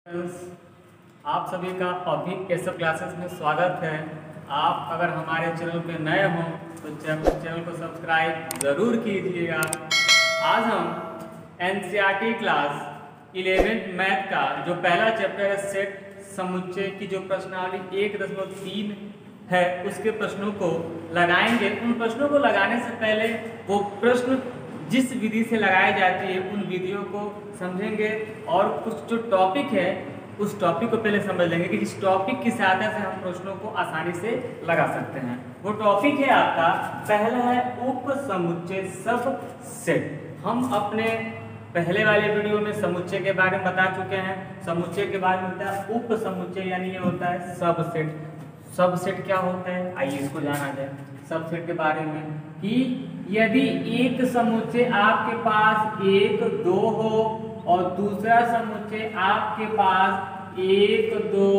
Friends, आप सभी का अभी एसएफ क्लासेस में स्वागत है। आप अगर हमारे चैनल पे नए हों तो चैनल को सब्सक्राइब ज़रूर कीजिएगा। आज हम एनसीईआरटी क्लास 11th मैथ का जो पहला चैप्टर है सेट समुच्चय की जो प्रश्नावली 1.3 है उसके प्रश्नों को लगाएंगे। उन प्रश्नों को लगाने से पहले वो प्रश्न जिस विधि से लगाई जाती है उन विधियों को समझेंगे और कुछ जो टॉपिक है उस टॉपिक को पहले समझ लेंगे कि जिस टॉपिक की सहायता से हम प्रश्नों को आसानी से लगा सकते हैं। वो टॉपिक है आपका पहला है उप समुच्चय सब सेट। हम अपने पहले वाले वीडियो में समुच्चय के बारे में बता चुके हैं। समुच्चय के बारे में होता है उप समुच्चय, यानी ये होता है सब सेट। सब सेट क्या होता है, आइए इसको जाना जाए। सब सेट के बारे में कि यदि एक समुच्चय आपके पास 1 2 हो और दूसरा समुच्चय आपके पास 1 2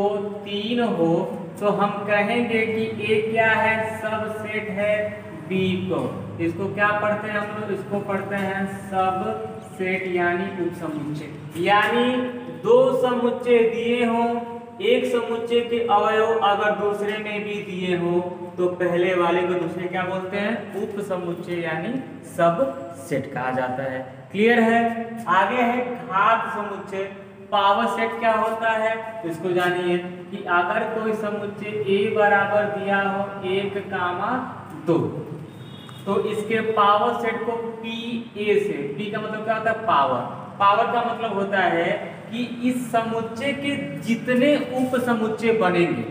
3 हो तो हम कहेंगे कि A क्या है, सब सेट है B को। इसको क्या पढ़ते हैं हम लोग, इसको पढ़ते हैं सब सेट यानी उप समुच्चय। यानी दो समुच्चय दिए हों, एक समुच्चय के अवयव अगर दूसरे में भी दिए हो तो पहले वाले को दूसरे क्या बोलते हैं, उप समुच्चय यानी सब सेट कहा जाता है। क्लियर है। आगे है घात समुच्चय। पावर सेट क्या होता है तो इसको जानिए कि अगर कोई समुच्चय A बराबर दिया हो 1, 2 तो इसके पावर सेट को PA से, P का मतलब क्या होता है पावर। पावर का मतलब होता है कि इस समुच्चय के जितने उप समुच्चय बनेंगे,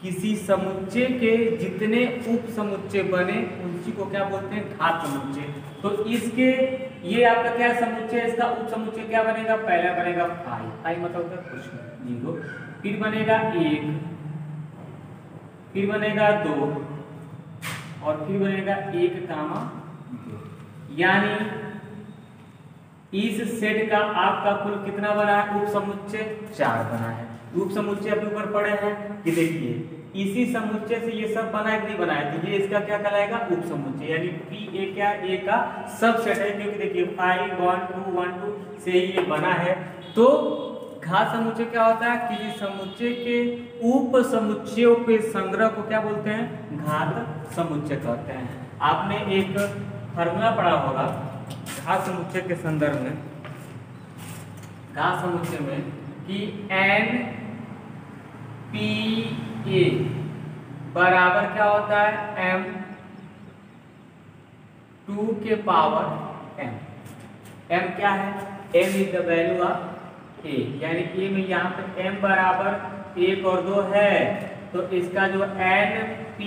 किसी समुच्चय के जितने उप समुच्चय बने उसी को क्या बोलते हैं, घात समुच्चय। तो इसके ये आपका क्या समुच्चय है, इसका उप समुच्चय क्या बनेगा, पहला बनेगा पाई मतलब होता है कुछ नहीं, 0, फिर बनेगा 1, फिर बनेगा 2 और फिर बनेगा 1, 2। यानी इस सेट का आपका कुल कितना बना है, उप समुच्चय 4 बना है। उप समुच्चय अपने ऊपर पड़े हैं कि देखिए इसी समुच्चय से ये सब बना है कि नहीं बना है, तो ये इसका क्या कहलाएगा, उप समुच्चय। यानी P A क्या, A का सब सेट है, क्योंकि देखिए 5 1 2 1 2 से ही ये बना है। तो घात समुच्चय क्या होता है कि समुच्चय के उप समुच्चयों के संग्रह को क्या बोलते हैं, घात समुच्चय कहते हैं। आपने एक फार्मूला पढ़ा होगा घात समुच्चय के संदर्भ में, घात समुच्चय में कि n P A बराबर क्या होता है, m 2 के पावर m। m क्या है, m is the value of a, यानी a में यहाँ पे m बराबर 1 और 2 है तो इसका जो n P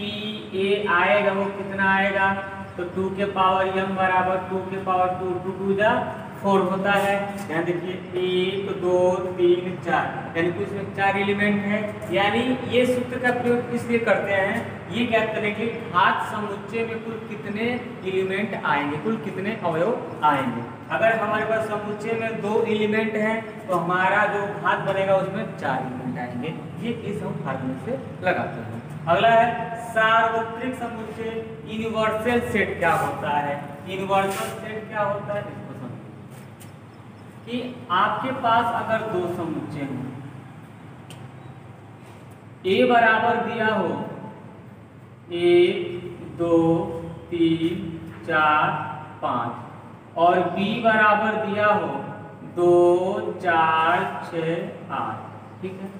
A आएगा वो कितना आएगा, तो 2 के पावर m बराबर 2 के पावर 2, 2 2 जा 4 होता है। यहाँ देखिए 1 2 3 4 यानी कुछ में 4 एलिमेंट है। यानी ये सूत्र का प्रयोग इसलिए करते हैं, ये ज्ञात करने के लिए घात समुच्चय में कुल कितने एलिमेंट आएंगे, कुल कितने अवयव आएंगे। अगर हमारे पास समुच्चय में 2 एलिमेंट हैं तो हमारा जो घात बनेगा उसमें 4 एलिमेंट आएंगे। ये इस हम फार्मूले से लगाते हैं। अगला है सार्वत्रिक समुच्चय। यूनिवर्सल सेट क्या होता है, यूनिवर्सल सेट क्या होता है इसको समझिए कि आपके पास अगर 2 समुच्चय हो, A बराबर दिया हो 1 2 3 4 5 और B बराबर दिया हो 2 4 6 8, ठीक है।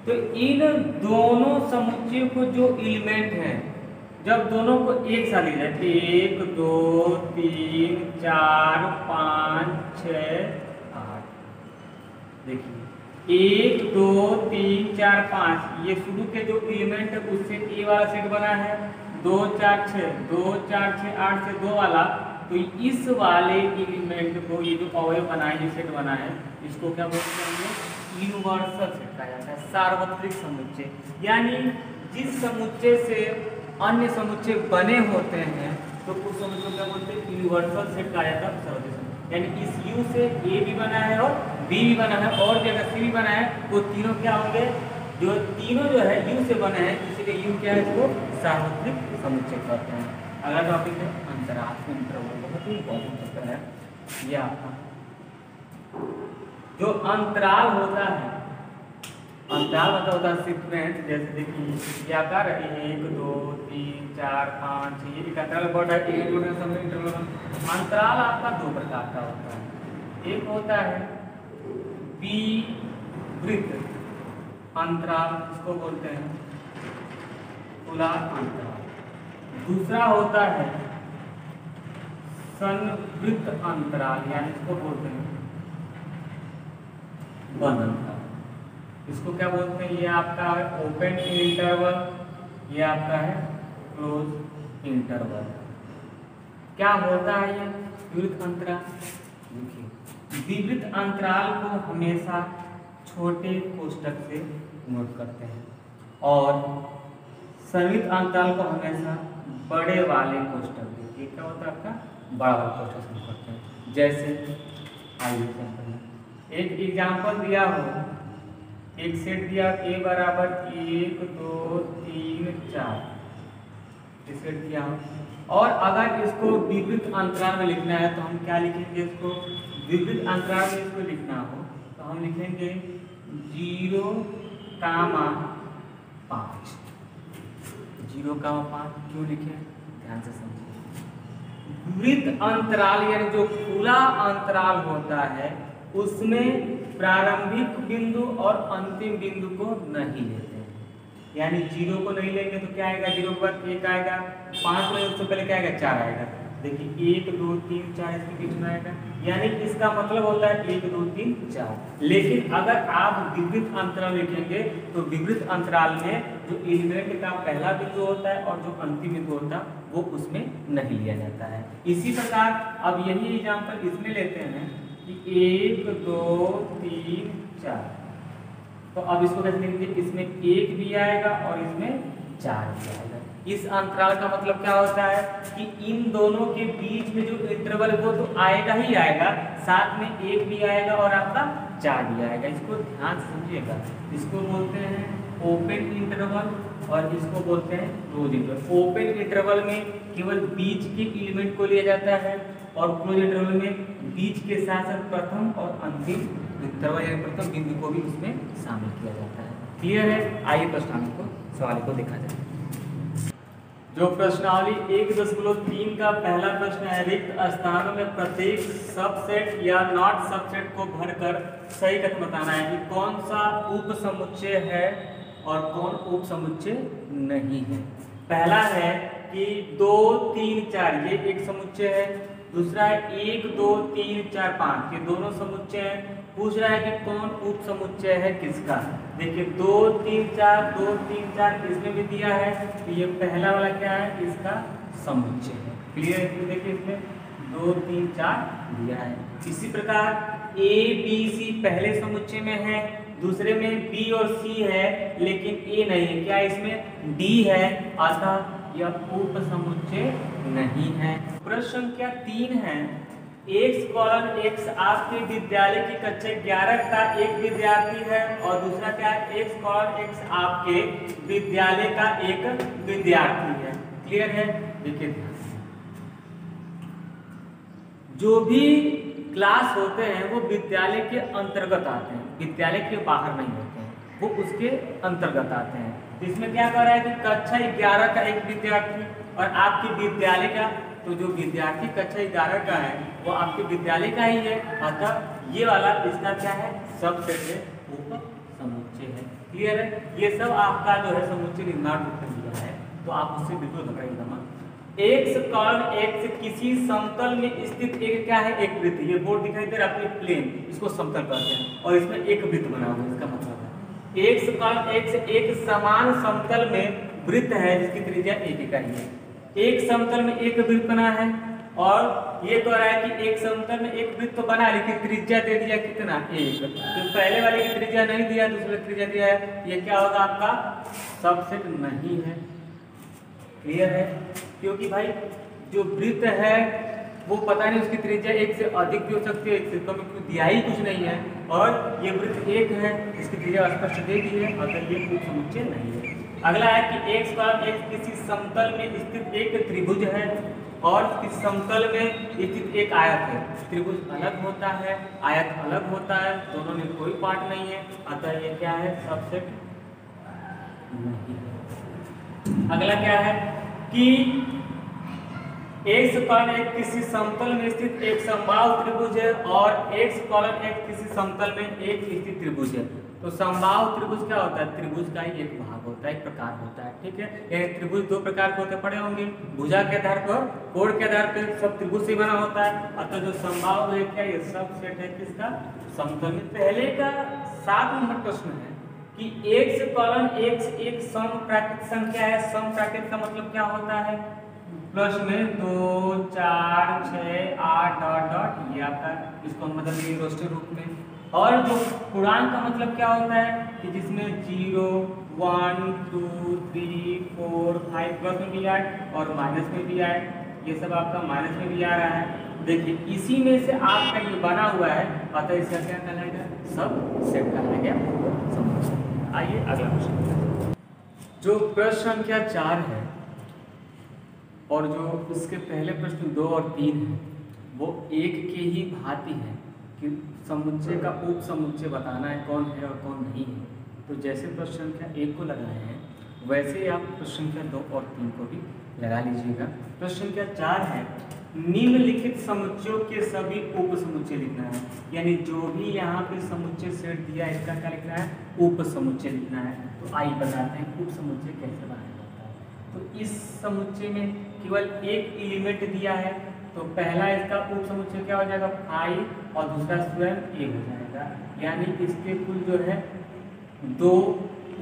तो इन दोनों समुच्चयों को जो एलिमेंट है जब दोनों को एक साथ लिया जाए 1 2 3 4 5 6 8, देखिए 1 2 3 4 5 ये शुरू के जो एलिमेंट है उससे ए वाला सेट बना है, 2 4 6 2 4 6 8 से 2 वाला। तो इस वाले एलिमेंट को ये जो अवयव बना है, ये सेट बना है, इसको क्या बोलते हैं, यूनिवर्सल सेट कहा जाता है। सार्वत्रिक समुच्चय यानी जिस समुच्चय से अन्य समुच्चय बने होते हैं तो उस समुच्चय को क्या बोलते हैं, यूनिवर्सल सेट कहा जाता है। सार्वत्रिक यानी इस U से A भी बना है और B भी बना है और भी अगर C भी बना है वो तीनों क्या होंगे, जो तीनों जो है U से बने हैं, इसलिए U क्या है, इसको सार्वत्रिक समुच्चय कहते हैं। अगला टॉपिक है अंतराल। बहुत ही इंपॉर्टेंट चैप्टर है ये आपका। जो अंतराल होता है, अंतराल मतलब होता है सीक्वेंस, जैसे देखिए ये आकार है 1 2 3 4 5 6, एक अंतराल बढ़ रहा है, अंतराल आपका दो प्रकार का होता है। एक होता है विवृत अंतराल, इसको बोलते हैं खुला अंतराल। दूसरा होता है संवृत अंतराल, यानी इसको बोलते हैं बंद अंतराल। इसको क्या बोलते हैं, ये आपका है ओपन इंटरवल, ये आपका है क्लोज इंटरवल। क्या होता है ये विवृत अंतराल? देखिए विवृत अंतराल को हमेशा छोटे कोष्ठक से नोट करते हैं और संवृत अंतराल को हमेशा बड़े वाले कोष्ठक, देखिए क्या होता है आपका बड़ा वाला कोष्ठक से करते हैं। जैसे आइए एक एग्जाम्पल दिया हो, एक सेट दिया a बराबर 1 2 3 4, ये सेट दिया हो और अगर इसको विवृत अंतराल में लिखना है तो हम क्या लिखेंगे, इसको विवृत अंतराल में इसको लिखना हो तो हम लिखेंगे 0, 5। 0, 5 क्यों लिखे, ध्यान से समझिए। विवृत अंतराल यानी जो खुला अंतराल होता है उसमें प्रारंभिक बिंदु और अंतिम बिंदु को नहीं लेते हैं, यानी 0 को नहीं लेंगे तो क्या आएगा, 0 के बाद 1 आएगा, 5 में उससे पहले क्या आएगा, 4 आएगा। देखिए 1 2 3 4 इसके बीच में आएगा, यानी इसका मतलब होता है 1 2 3 4। लेकिन अगर आप विवृत अंतराल लिखेंगे तो विवृत अंतराल में जो एलिमेंट का पहला बिंदु होता है और जो अंतिम बिंदु होता है वो उसमें नहीं लिया जाता है। इसी प्रकार अब यही एग्जाम्पल इसमें लेते हैं कि 1 2 3 4, तो अब इसको कैसे लिखेंगे, इसमें 1 भी आएगा और इसमें 4 भी आएगा। इस अंतराल का मतलब क्या होता है कि इन दोनों के बीच में जो इंटरवल है वो तो आएगा ही आएगा, साथ में 1 भी आएगा और आपका 4 भी आएगा। इसको ध्यान से समझिएगा, इसको बोलते हैं ओपन इंटरवल और इसको बोलते हैं क्लोज इंटरवल। ओपन इंटरवल में केवल बीच के एलिमेंट को लिया जाता है और क्लोज इंटरवल में बीच के साथ साथ प्रथम और अंतिम इंटरवल यानी प्रथम बिंदु को भी उसमें शामिल किया जाता है। क्लियर है? आइए प्रश्नावली को सवाल को देखा जाए। जो प्रश्नावली 1.3 का पहला प्रश्न है, रिक्त स्थानों में प्रत्येक सबसेट या नॉट सबसेट को भरकर सही कथन बताना है कि कौन सा उप समुच्चय है और कौन उप समुच्चय नहीं है। पहला है कि 2 3 4 ये एक समुच्चय है, दूसरा है 1 2 3 4 5 ये दोनों समुच्चय हैं। पूछ रहा है कि कौन उप समुच्चय है किसका। देखिए 2 3 4 2 3 4 इसमें भी दिया है तो ये पहला वाला क्या है, इसका समुच्चय है। क्लियर है? देखिए इसमें 2 3 4 दिया है। इसी प्रकार A B C पहले समुच्चय में है, दूसरे में B और C है लेकिन A नहीं है। क्या इसमें D है, अतः यह उप समुच्चय नहीं है। प्रश्न संख्या 3 है, x आपके विद्यालय की कक्षा 11 का एक विद्यार्थी है और दूसरा क्या है, x आपके विद्यालय का एक विद्यार्थी है। क्लियर है? देखिए जो भी क्लास होते हैं वो विद्यालय के अंतर्गत आते हैं, विद्यालय के बाहर नहीं होते हैं, वो उसके अंतर्गत आते हैं। तो इसमें क्या कर रहा है कि कक्षा 11 का एक विद्यार्थी और आपके विद्यालय का, तो जो विद्यार्थी कक्षा 11 का है वो आपके विद्यालय का ही है, अतः ये वाला इसका क्या है, सबसेट है, उप समुच्चय है। क्लियर है? ये सब आपका जो है समुच्चय निर्माण उत्तर दिया है, तो आप उससे बिल्कुल घबराइएगा मत। x किसी समतल में स्थित एक क्या है, एक वृत्त। ये बोर्ड दिखाई दे रहा है आपको, प्लेन, इसको समतल कहते हैं और इसमें एक वृत्त बना हुआ है। इसका मतलब है x एक समान समतल में वृत्त है जिसकी त्रिज्या 1 इकाई है। एक समतल में एक वृत्त बना है और ये कह रहा है कि एक समतल में एक वृत्त तो बना लेकिन त्रिज्या दे दिया कितना, 1। तो पहले वाले की त्रिज्या नहीं दिया, दूसरे त्रिज्या दिया है, ये क्या होगा आपका सबसेट नहीं है। क्लियर है? क्योंकि भाई जो वृत्त है वो पता नहीं उसकी त्रिज्या 1 से अधिक भी हो सकती है, 1 से कम, क्योंकि दिया ही कुछ नहीं है और ये वृत्त 1 है, इसकी त्रिज्या स्पष्ट दे दी है, अगर ये उप समुच्चय नहीं है। अगला है कि x किसी समतल में स्थित एक त्रिभुज है और किसी समतल में स्थित एक आयत है। त्रिभुज अलग होता है, आयत अलग होता है, दोनों में कोई पार्ट नहीं है, अतः ये क्या है, सबसेट नहीं है। अगला क्या है कि एक्स कॉलन एक किसी समतल में स्थित एक समबाहु त्रिभुज है और एक्स कॉलन एक किसी समतल में एक स्थित त्रिभुज है। तो समबाहु त्रिभुज क्या होता है, त्रिभुज का ही एक भाग होता है, एक प्रकार होता है, ठीक है। यानी त्रिभुज दो प्रकार के होते पड़े होंगे, भुजा के आधार पर, कोण के आधार पर सब त्रिभुज से बना होता है। अतः जो समबाहु है क्या, ये सब सेट है किसका, समतल में। पहले का 7 नंबर प्रश्न है कि एक्स कॉलन एक्स एक समप्राकृत संख्या है। समप्राकृत का मतलब क्या होता है, प्लस में 2 4 6 8 डॉट डॉट, ये आपका इसको हम बदल देंगे रोस्टर रूप में। और जो पूर्णांक का मतलब क्या होता है कि जिसमें 0 1 2 3 4 5 प्लस में भी आए और माइनस में भी आए, ये सब आपका माइनस में भी आ रहा है। देखिए इसी में से आपका ये बना हुआ है, अतः इसका क्या कहलाएगा, सब सेट कहलाएगा। आइए अगला प्रश्न, जो प्रश्न संख्या 4 है और जो उसके पहले प्रश्न 2 और 3 है वो एक के ही भांति है कि समुच्चय का उप समुच्चय बताना है कौन है और कौन नहीं है। तो जैसे प्रश्न संख्या 1 को लगाए हैं वैसे ही आप प्रश्न संख्या 2 और 3 को भी लगा लीजिएगा। प्रश्न संख्या 4 है, निम्नलिखित समुच्चयों के सभी उप समुच्चय लिखना है। यानी जो भी यहाँ पे समुच्चय सेट दिया है इसका क्या लिखना है, उप समुच्चय लिखना है। तो आइए बताते हैं उप समुच्चय कैसे बनाया जाता है। तो इस समुच्चय में केवल एक एलिमेंट दिया है, तो पहला इसका उप समुच्चय क्या हो जाएगा, फाइव, और दूसरा स्वयं ए हो जाएगा। यानी इसके कुल जो है 2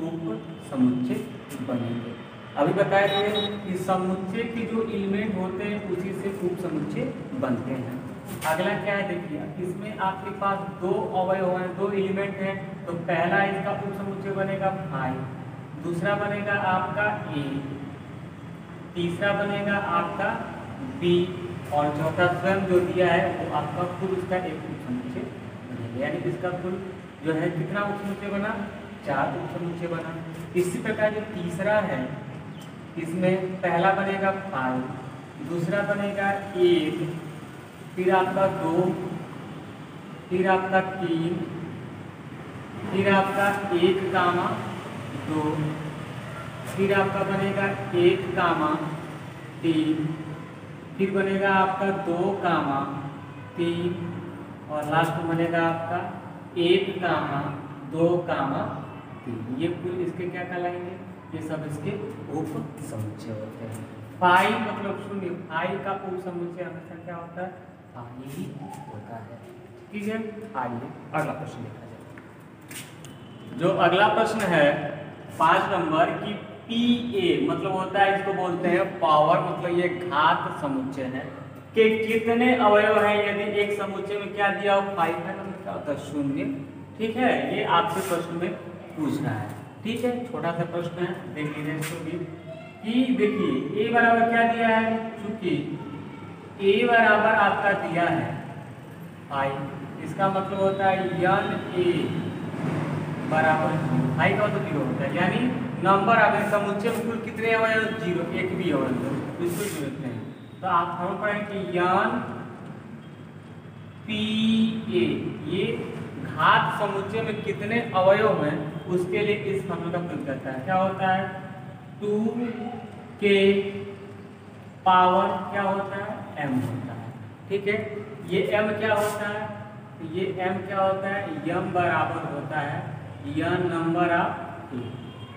उप समुच्चय बनेंगे। अभी बताए थे कि समुच्चय के जो एलिमेंट होते हैं उसी से उप समुच्चय बनते हैं। अगला क्या है, देखिए इसमें आपके पास 2 अवयव हैं, 2 एलिमेंट हैं। तो पहला इसका उप समुच्चय बनेगा 5, दूसरा बनेगा आपका ए, तीसरा बनेगा आपका बी, और चौथा स्वयं जो दिया है वो आपका कुल उसका एक उप समुच्चय बनेगा। यानी इसका कुल जो है कितना उप समुच्चय बना, 4 उप समुच्चय बना। इसी प्रकार जो तीसरा है इसमें पहला बनेगा 5, दूसरा बनेगा 1, फिर आपका 2, फिर आपका 3, फिर आपका 1 गामा 2, फिर आपका बनेगा 1 गामा 3, फिर बनेगा आपका 2 गामा 3, और लास्ट में बनेगा आपका 1 गामा 2 गामा 3। ये कुल इसके क्या कहलाएंगे, ये सब इसके उप समुच्चय होते हैं। पाई मतलब शून्य, पाई का उप समुच्चय हमेशा क्या होता है, पाई ही होता है। ठीक है, आइए अगला प्रश्न देखा जाए। जो अगला प्रश्न है 5 नंबर की पी ए मतलब होता है, इसको बोलते हैं पावर, मतलब ये घात समुच्चय है कि कितने अवयव हैं। यदि एक समुच्चय में क्या दिया हो 5 है, मतलब क्या होता है, 0। ठीक है, ये आपसे प्रश्न में पूछना है। ठीक है, छोटा सा प्रश्न है, देख लीजिए इसको भी। कि देखिए a बराबर क्या दिया है, चूंकि a बराबर आपका दिया है 5, इसका मतलब होता है यन a बराबर 5 का मतलब 0 होता है। यानी नंबर अगर समुच्चय में कुल कितने अवयव, 0, एक भी अवयव, इसको जरूरत नहीं। तो आप हम पढ़ें कि यन पी ए, ये घात समुच्चय में कितने अवयव हैं उसके लिए इस फॉर्मूला का प्रयोग करता है। क्या होता है, 2 के पावर क्या होता है, m होता है। ठीक है, ये m क्या होता है, तो ये m क्या होता है, m बराबर होता है यन नंबर ऑफ a।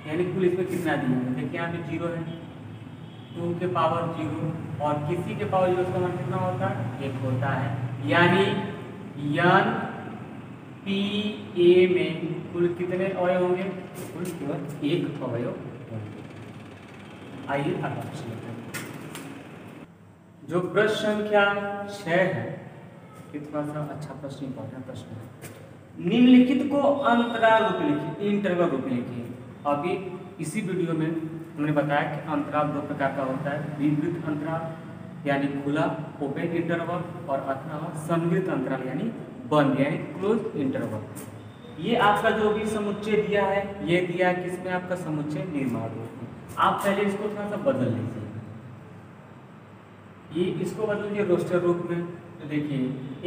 यानी कुल इसमें कितना दिया है, देखिए यहाँ पे 0 है, 2 के पावर 0, और किसी के पावर 0 का मान कितना होता है, 1 होता है। यानी यन पी ए में कुल कितने अवयव होंगे, कुल केवल 1 अवयव होंगे। आइए अगला प्रश्न लेते हैं। जो प्रश्न संख्या 6 है, थोड़ा सा अच्छा प्रश्न, इंपॉर्टेंट प्रश्न है। निम्नलिखित को अंतराल रूप में लिखिए, इंटरवल रूप में लिखिए। अभी इसी वीडियो में हमने बताया कि अंतराल 2 प्रकार का होता है, विवृत अंतराल यानी खुला ओपन इंटरवल, और अथवा संवृत अंतराल यानी बंद यानी क्लोज इंटरवल। ये आपका जो भी समुच्चय दिया है, ये दिया है किसमें, आपका समुच्चय निर्माण रूप में। आप पहले इसको थोड़ा सा बदल लीजिए, ये इसको बदल दिए रोस्टर रूप में। तो देखिए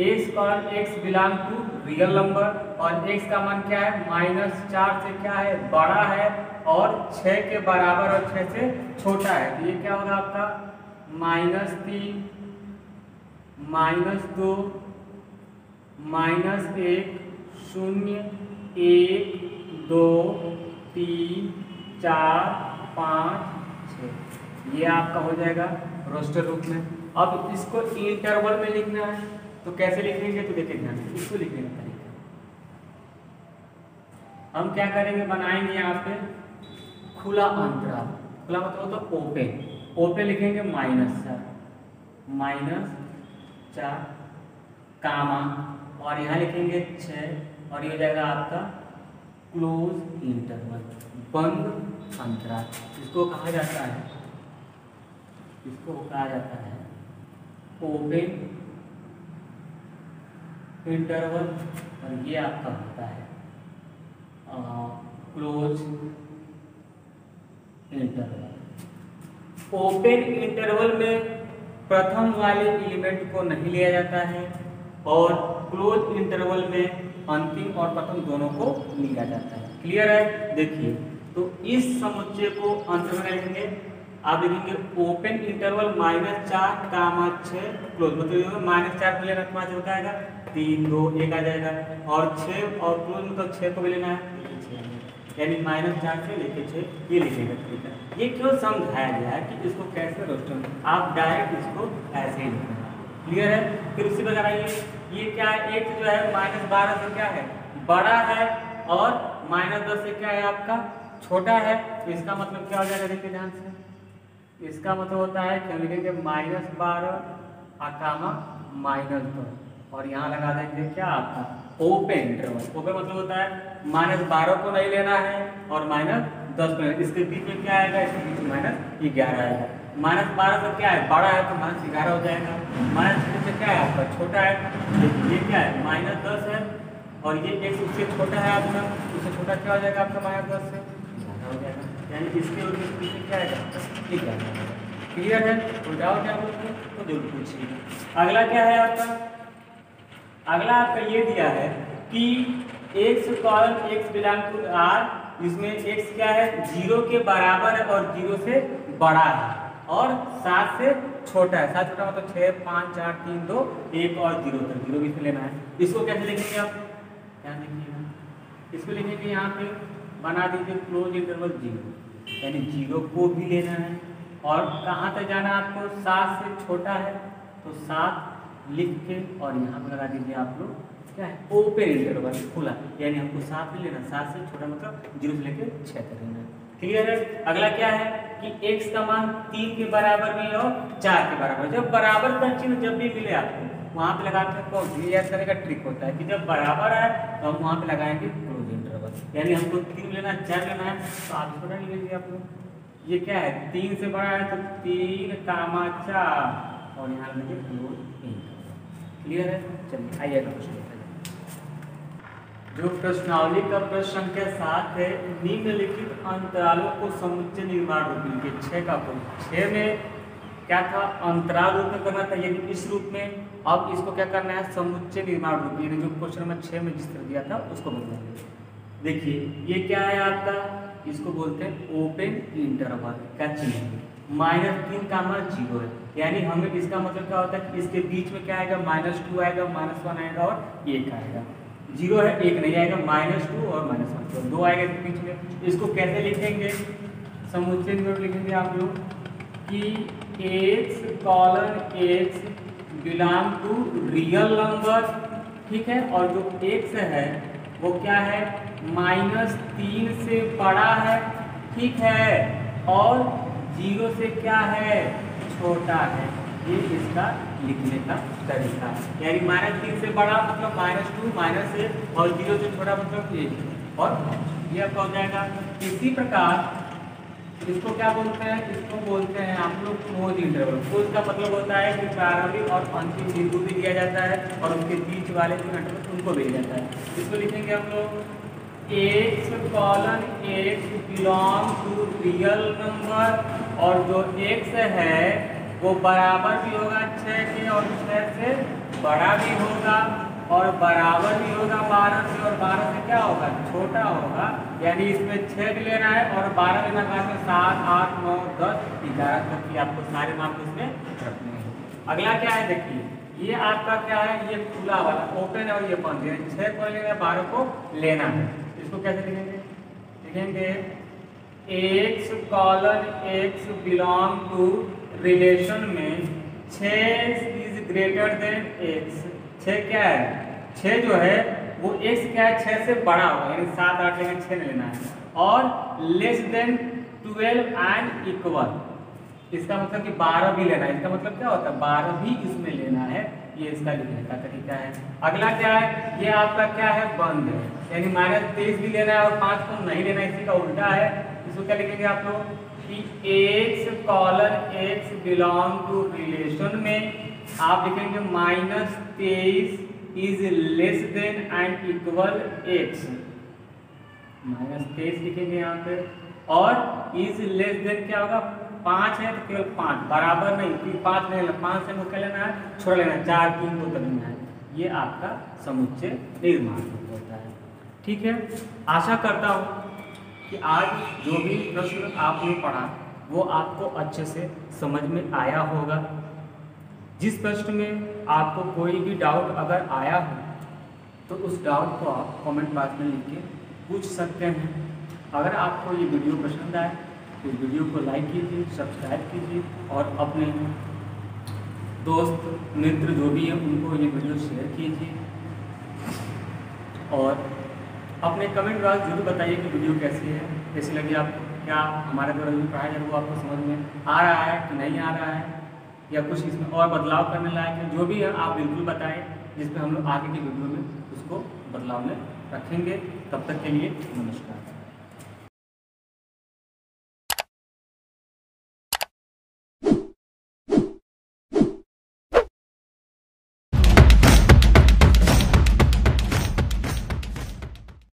x colon x belong to real number और एक्स का मान क्या है -4 से क्या है बड़ा है और 6 के बराबर और 6 से छोटा है। तो ये क्या होगा आपका -3 -2 -1 0 1 2 3 4 5 6 ये आपका हो जाएगा रोस्टर रूप में। अब इसको इंटरवल में लिखना है तो कैसे लिखेंगे, तो देखिए ध्यान से इसको लिखने का तरीका हम क्या करेंगे, बनाएंगे यहाँ पे खुला अंतराल। खुला मतलब होता है ओपन। ओपन लिखेंगे -4 कामा और यहाँ लिखेंगे 6 और ये हो जाएगा आपका क्लोज इंटरवल बंद अंतराल। इसको कहा जाता है, इसको कहा जाता है ओपन इंटरवल और ये आपका होता है क्लोज इंटरवल। ओपन इंटरवल में प्रथम वाले एलिमेंट को नहीं लिया जाता है और क्लोज इंटरवल में अंतिम और प्रथम दोनों को लिया जाता है। क्लियर है? देखिए तो इस समुच्चय को अंत में लिखेंगे, आप लिखेंगे ओपन इंटरवल -4 कामा 6 क्लोज, मतलब -4 को लेना तुम्हारा जो आएगा 3 2 1 आ जाएगा और 6 और क्लोज मतलब 6 को भी लेना है यानी -4 से लेके 6 ये लिखेगा। ठीक है, ये क्यों समझाया गया है कि इसको कैसे रोस्टर, आप डायरेक्ट इसको ऐसे ही लिखना। क्लियर है? फिर उसी प्रकार आइए, ये क्या है, एक जो है -12 से क्या है बड़ा है और -10 से क्या है आपका छोटा है। तो इसका मतलब क्या हो जाएगा, देखिए ध्यान से, इसका मतलब होता है कि हम लिखेंगे -12 अकामा -2 और यहाँ लगा देंगे क्या आपका ओपन इंटरवल। ओपन मतलब होता है -12 को नहीं लेना है और -10 को लेना, इसके बीच में क्या आएगा, इसके बीच में -11 आएगा। -12 से क्या है बड़ा है तो -11 हो जाएगा, -6 से क्या है आपका छोटा है, ये क्या है -10 है और ये x उससे छोटा है आपका, उससे छोटा क्या हो जाएगा आपका -10 से ज़्यादा हो जाएगा, यानी इसके और इसके बीच में क्या आएगा 11। क्लियर है? तो जाओ क्या बोलते तो जरूर पूछिए। अगला क्या है आपका, अगला आपका ये दिया है कि x colon x belong to R, इसमें x क्या है 0 के बराबर है और 0 से बड़ा है और 7 से छोटा है। 7 छोटा मतलब 6 5 4 3 2 1 और 0 तक, 0 भी लेना है। इसको कैसे लिखेंगे आप, क्या लिखिएगा, इसको लिखेंगे यहाँ पे बना दीजिए क्लोज इंटरवल 0, यानी 0 को भी लेना है और कहाँ तक जाना है आपको 7 से छोटा है तो 7 लिख के और यहाँ पर लगा दीजिए आप लोग क्या है ओपन इंटरवल खुला, यानी हमको 7 भी लेना, 7 से छोटा मतलब 0 से लेके 6 तक लेना। क्लियर है? अगला क्या है कि x का मान 3 के बराबर भी और 4 के बराबर, जब बराबर का चिन्ह जब भी मिले आपको वहाँ पे लगाते हैं कौन, ये ऐसा तरह का ट्रिक होता है कि जब बराबर है तो हम वहाँ पे लगाएंगे क्लोज इंटरवल, यानी हमको 3 लेना है 4 लेना है तो आप इसको नहीं लीजिए आप लोग। ये क्या है 3 से बड़ा है तो 3 कामा 4 और यहाँ लीजिए क्लोज इंटरवल। क्लियर है? चलिए आइए अगला प्रश्न देखते हैं। जो प्रश्नावली का प्रश्न संख्या 7 है, निम्नलिखित अंतरालों को समुच्चय निर्माण रूप में लिखिए। 6 का प्रश्न, 6 में क्या था अंतराल रूप में करना था यानी इस रूप में, अब इसको क्या करना है समुच्चय निर्माण रूप, यानी जो क्वेश्चन नंबर 6 में जिस तरह दिया था उसको बदलेंगे। देखिए ये क्या है आपका, इसको बोलते हैं ओपन इंटरवल का चिन्ह, -3 का मान 0 है, यानी हमें इसका मतलब क्या होता है कि इसके बीच में क्या आएगा -2 आएगा, -1 आएगा और 1 आएगा। 0 है 1 नहीं आएगा, -2 और -1 तो 2 आएगा इसके बीच में। इसको कैसे लिखेंगे, समुच्चय निर्माण लिखेंगे आप लोग कि x colon x belong to real number, ठीक है, और जो x है वो क्या है -3 से बड़ा है, ठीक है, और 0 से क्या है छोटा है। ये इसका लिखने का तरीका है, यानी -3 से बड़ा मतलब -2 -1 और 0 से छोटा मतलब 1 और ये आपका हो जाएगा। इसी प्रकार इसको क्या बोलते हैं, इसको बोलते हैं आप लोग क्लोज इंटरवल। क्लोज का मतलब होता है कि प्रारंभिक और अंतिम बिंदु भी दिया जाता है और उनके बीच वाले जो इंटरवल उनको भी दिया जाता है। इसको लिखेंगे हम लोग x colon x belong to real number और जो x है वो बराबर भी होगा 6 के और 6 से बड़ा भी होगा और बराबर भी होगा 12 से और 12 से क्या होगा छोटा होगा। यानी इसमें 6 भी लेना है और 12 लेना है, में 7, 8, 9, 10, 11 तक की आपको सारे मार्क्स इसमें रखने हैं। अगला क्या है देखिए, ये आपका क्या है, ये खुला वाला ओपन है और ये बंद है। 6 को लेना है, 12 को लेना है। इसको कैसे लिखेंगे, लिखेंगे x colon x belong to relation में 6 इज ग्रेटर देन x। 6 क्या है, 6 जो है वो x क्या है 6 से बड़ा होगा, यानी 7, 8 लेना 6 लेना है और लेस देन 12 एंड इक्वल। इसका मतलब कि 12 भी लेना है। इसका मतलब क्या होता है 12 भी इसमें लेना है। ये इसका लिखने का तरीका है। अगला क्या है, ये आपका क्या है बंद है, यानी -23 भी लेना है और 5 को नहीं लेना है, इसी का उल्टा है। इसको क्या लिखेंगे आप लोग कि x colon x belong to relation में आप लिखेंगे -23 is less than and equal x। -23 लिखेंगे यहाँ पे और इज लेस देन क्या होगा 5 है तो केवल 5 बराबर नहीं, 5 नहीं लेना, 5 से मुझे लेना है छोड़ लेना है, 4, 3 को करना है। ये आपका समुच्चय निर्माण होता है। ठीक है, आशा करता हूँ कि आज जो भी प्रश्न आपने पढ़ा वो आपको अच्छे से समझ में आया होगा। जिस प्रश्न में आपको कोई भी डाउट अगर आया हो तो उस डाउट को आप कमेंट बॉक्स में लिख के पूछ सकते हैं। अगर आपको ये वीडियो पसंद आए तो वीडियो को लाइक कीजिए, सब्सक्राइब कीजिए और अपने दोस्त मित्र जो भी हैं उनको ये वीडियो शेयर कीजिए और अपने कमेंट बॉक्स जरूर बताइए कि वीडियो कैसी है, कैसी लगी आपको, क्या हमारे द्वारा जो पढ़ाया है वो आपको समझ में आ रहा है कि नहीं आ रहा है, या कुछ इसमें और बदलाव करने लायक है। जो भी है आप बिल्कुल बताएं, जिसमें हम लोग आगे की वीडियो में उसको बदलाव में रखेंगे। तब तक के लिए नमस्कार।